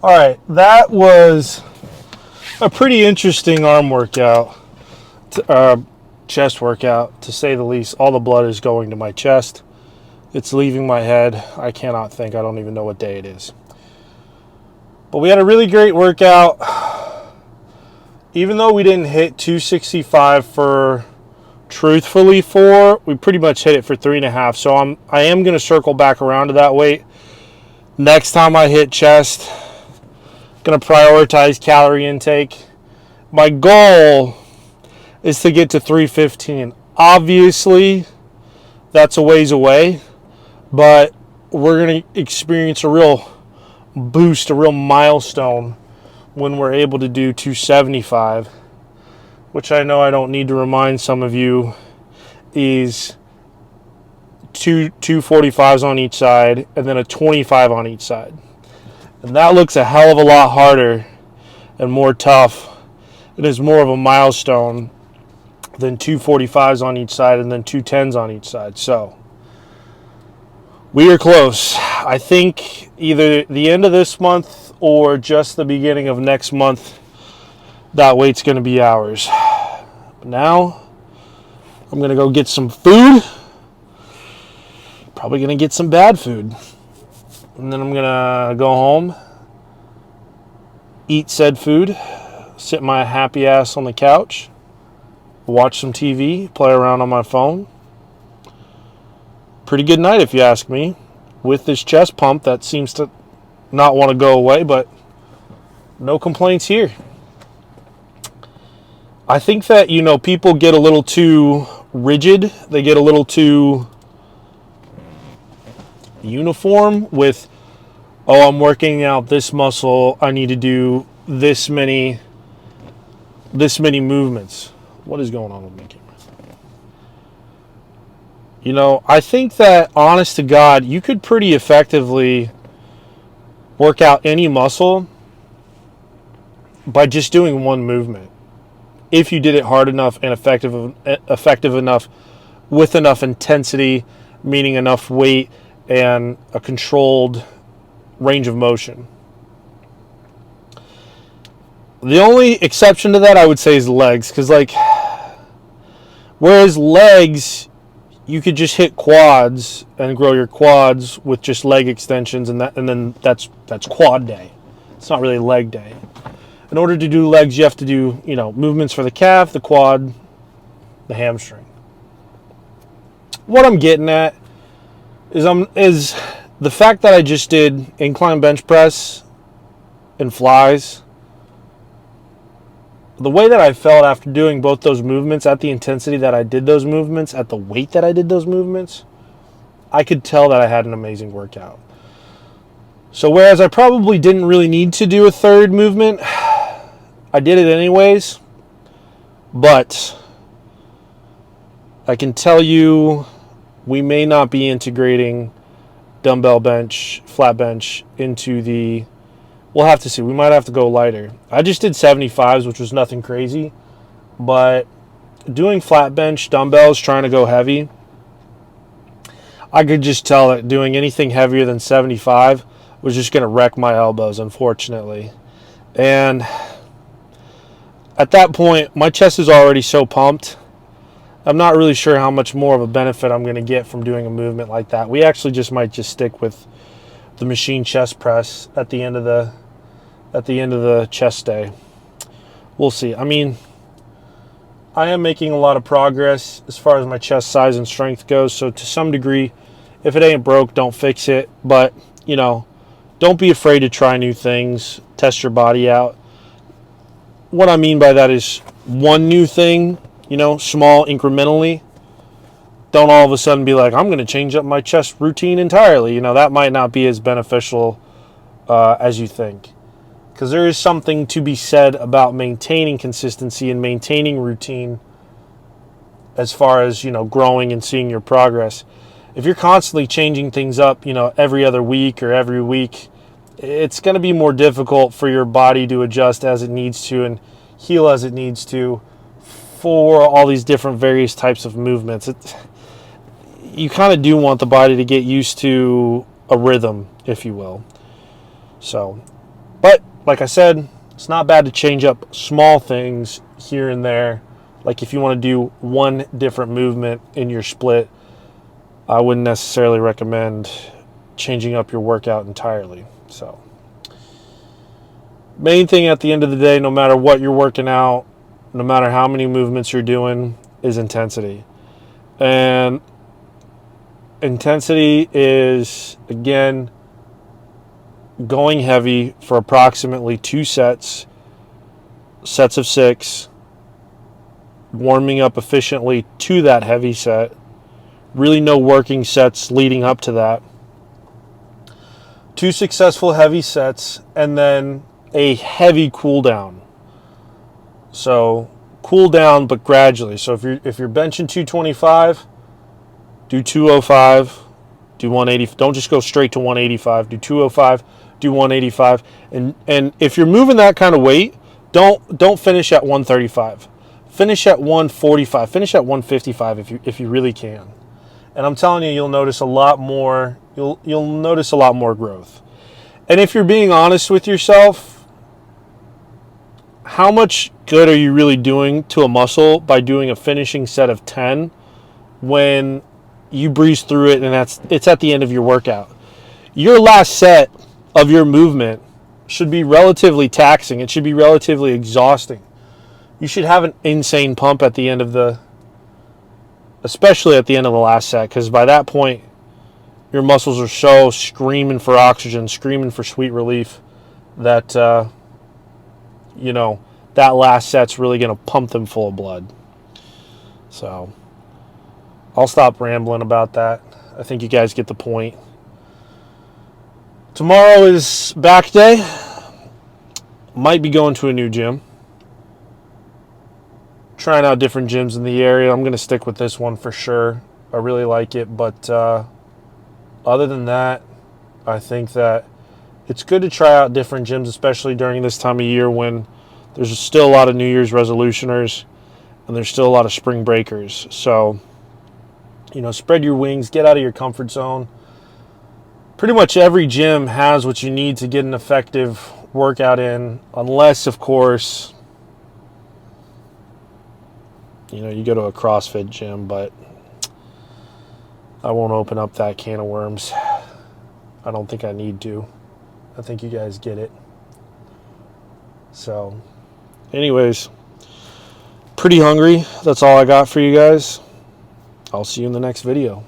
All right, that was a pretty interesting arm workout, chest workout, to say the least. All the blood is going to my chest. It's leaving my head. I cannot think. I don't even know what day it is. But we had a really great workout. Even though we didn't hit 265 for truthfully 4, we pretty much hit it for 3.5. So I am going to circle back around to that weight. Next time I hit chest, going to prioritize calorie intake. My goal is to get to 315. Obviously, that's a ways away, but we're going to experience a real boost, a real milestone when we're able to do 275, which I know I don't need to remind some of you is 245s on each side and then a 25 on each side. And that looks a hell of a lot harder and more tough. It is more of a milestone than 245s on each side and then 210s on each side. So we are close. I think either the end of this month or just the beginning of next month, that weight's going to be ours. But now I'm going to go get some food. Probably going to get some bad food. And then I'm going to go home, eat said food, sit my happy ass on the couch, watch some TV, play around on my phone. Pretty good night, if you ask me, with this chest pump that seems to not want to go away, but no complaints here. I think that, people get a little too rigid. They get a little too uniform with, I'm working out this muscle, I need to do this many movements. What is going on with my camera? I think that, honest to God, you could pretty effectively work out any muscle by just doing one movement. If you did it hard enough and effective enough, with enough intensity, meaning enough weight and a controlled range of motion. The only exception to that, I would say, is legs. Because, whereas legs, you could just hit quads and grow your quads with just leg extensions, and then that's quad day. It's not really leg day. In order to do legs, you have to do, movements for the calf, the quad, the hamstring. What I'm getting at is the fact that I just did incline bench press and flies. The way that I felt after doing both those movements at the intensity that I did those movements, at the weight that I did those movements, I could tell that I had an amazing workout. So whereas I probably didn't really need to do a third movement, I did it anyways. But I can tell you we may not be integrating dumbbell bench, flat bench into the... We'll have to see. We might have to go lighter. I just did 75s, which was nothing crazy. But doing flat bench, dumbbells, trying to go heavy, I could just tell that doing anything heavier than 75 was just going to wreck my elbows, unfortunately. And at that point, my chest is already so pumped. I'm not really sure how much more of a benefit I'm going to get from doing a movement like that. We actually just might just stick with the machine chest press at the end of the chest day. We'll see. I mean, I am making a lot of progress as far as my chest size and strength goes. So to some degree, if it ain't broke, don't fix it. But, don't be afraid to try new things. Test your body out. What I mean by that is one new thing, small incrementally. Don't all of a sudden be like, I'm going to change up my chest routine entirely. That might not be as beneficial as you think. Because there is something to be said about maintaining consistency and maintaining routine as far as, growing and seeing your progress. If you're constantly changing things up, every other week or every week, it's going to be more difficult for your body to adjust as it needs to and heal as it needs to for all these different various types of movements. You kind of do want the body to get used to a rhythm, if you will. So But like I said, it's not bad to change up small things here and there. Like if you want to do one different movement in your split, I wouldn't necessarily recommend changing up your workout entirely. So, main thing at the end of the day, no matter what you're working out, no matter how many movements you're doing, is intensity. And intensity is, again, going heavy for approximately 2 sets of 6, warming up efficiently to that heavy set. Really no working sets leading up to that. 2 successful heavy sets, and then a heavy cool down. So cool down, but gradually. So if you're benching 225, do 205, do 180. Don't just go straight to 185. Do 205, do 185, and if you're moving that kind of weight, don't finish at 135. Finish at 145. Finish at 155 if you really can. And I'm telling you, you'll notice a lot more. You'll notice a lot more growth. And if you're being honest with yourself, how much good are you really doing to a muscle by doing a finishing set of 10 when you breeze through it and it's at the end of your workout? Your last set of your movement should be relatively taxing. It should be relatively exhausting. You should have an insane pump at the end of especially at the end of the last set, because by that point, your muscles are so screaming for oxygen, screaming for sweet relief, that, that last set's really going to pump them full of blood. So, I'll stop rambling about that. I think you guys get the point. Tomorrow is back day. Might be going to a new gym. Trying out different gyms in the area. I'm going to stick with this one for sure. I really like it. But other than that, I think that it's good to try out different gyms, especially during this time of year when there's still a lot of New Year's resolutioners and there's still a lot of spring breakers. So, spread your wings, get out of your comfort zone. Pretty much every gym has what you need to get an effective workout in, unless, of course, you go to a CrossFit gym, but I won't open up that can of worms. I don't think I need to. I think you guys get it. So, anyways, pretty hungry. That's all I got for you guys. I'll see you in the next video.